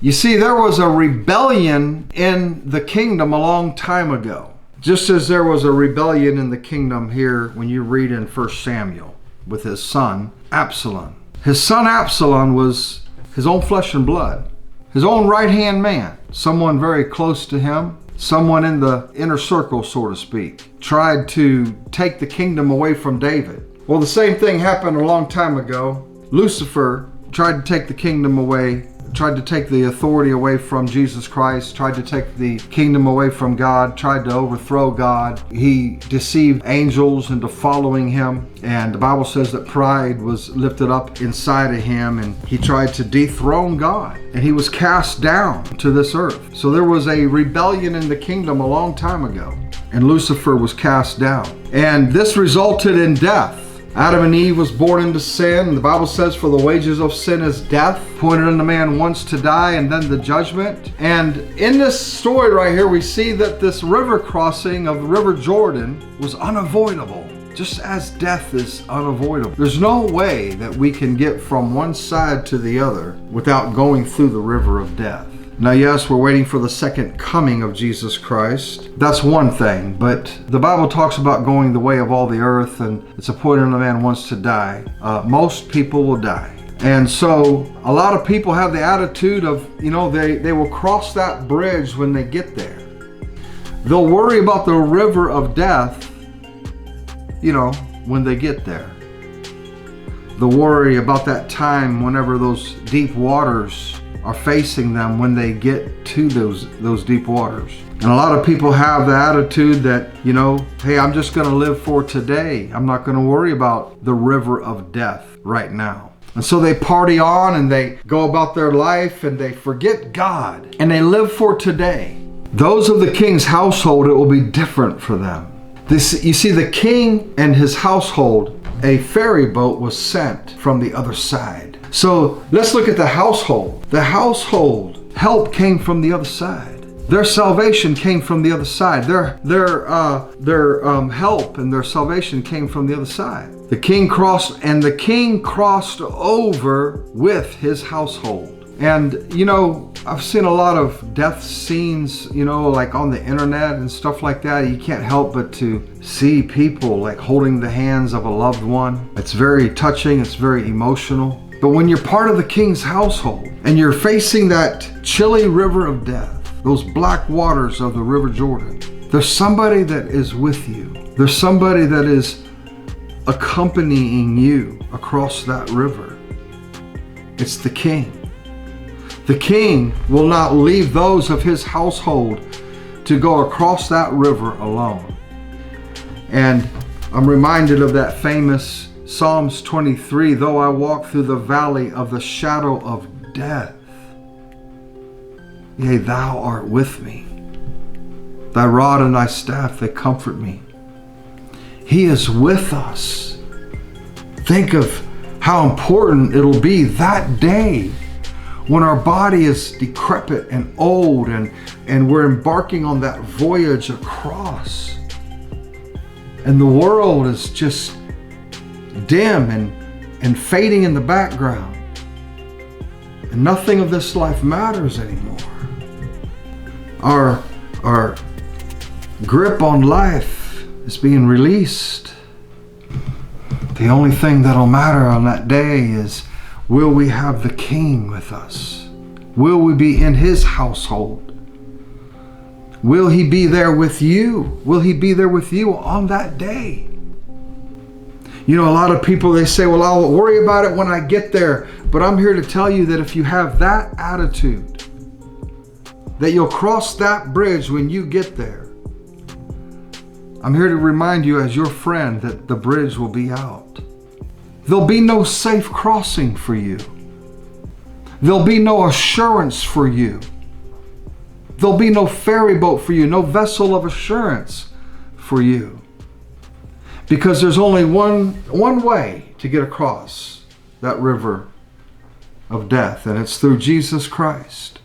You see, there was a rebellion in the kingdom a long time ago. Just as there was a rebellion in the kingdom here when you read in 1 Samuel with his son, Absalom. His son Absalom was his own flesh and blood, his own right-hand man, someone very close to him, someone in the inner circle, so to speak, tried to take the kingdom away from David. Well, the same thing happened a long time ago. Lucifer tried to take the kingdom away, tried to take the authority away from Jesus Christ, tried to take the kingdom away from God, tried to overthrow God. He deceived angels into following him. And the Bible says that pride was lifted up inside of him, and he tried to dethrone God. And he was cast down to this earth. So there was a rebellion in the kingdom a long time ago, and Lucifer was cast down. And this resulted in death. Adam and Eve was born into sin. The Bible says, for the wages of sin is death, appointed unto man once to die, and then the judgment. And in this story right here, we see that this river crossing of the River Jordan was unavoidable, just as death is unavoidable. There's no way that we can get from one side to the other without going through the river of death. Now, yes, we're waiting for the second coming of Jesus Christ. That's one thing, but the Bible talks about going the way of all the earth, and it's appointed unto man once to die. Most people will die. And so a lot of people have the attitude of, they will cross that bridge when they get there. They'll worry about the river of death, when they get there. They'll worry about that time whenever those deep waters are facing them when they get to those deep waters. And a lot of people have the attitude that, hey, I'm just going to live for today. I'm not going to worry about the river of death right now. And so they party on and they go about their life and they forget God and they live for today. Those of the king's household, it will be different for them. You see, the king and his household, a ferry boat was sent from the other side. So let's look at the household. The household help came from the other side. Their salvation came from the other side. Their help and their salvation came from the other side. The king crossed over with his household. And I've seen a lot of death scenes, like on the internet and stuff like that. You can't help but to see people like holding the hands of a loved one. It's very touching. It's very emotional. But when you're part of the king's household and you're facing that chilly river of death, those black waters of the River Jordan, there's somebody that is with you. There's somebody that is accompanying you across that river. It's the king. The king will not leave those of his household to go across that river alone. And I'm reminded of that famous Psalms 23, though I walk through the valley of the shadow of death, yea, thou art with me. Thy rod and thy staff, they comfort me. He is with us. Think of how important it'll be that day when our body is decrepit and old and we're embarking on that voyage across. And the world is just dim and fading in the background. And nothing of this life matters anymore. Our grip on life is being released. The only thing that'll matter on that day is, will we have the king with us? Will we be in his household? Will he be there with you? Will he be there with you on that day? A lot of people, they say, well, I'll worry about it when I get there. But I'm here to tell you that if you have that attitude, that you'll cross that bridge when you get there. I'm here to remind you as your friend that the bridge will be out. There'll be no safe crossing for you. There'll be no assurance for you. There'll be no ferry boat for you, no vessel of assurance for you. Because there's only one way to get across that river of death, and it's through Jesus Christ.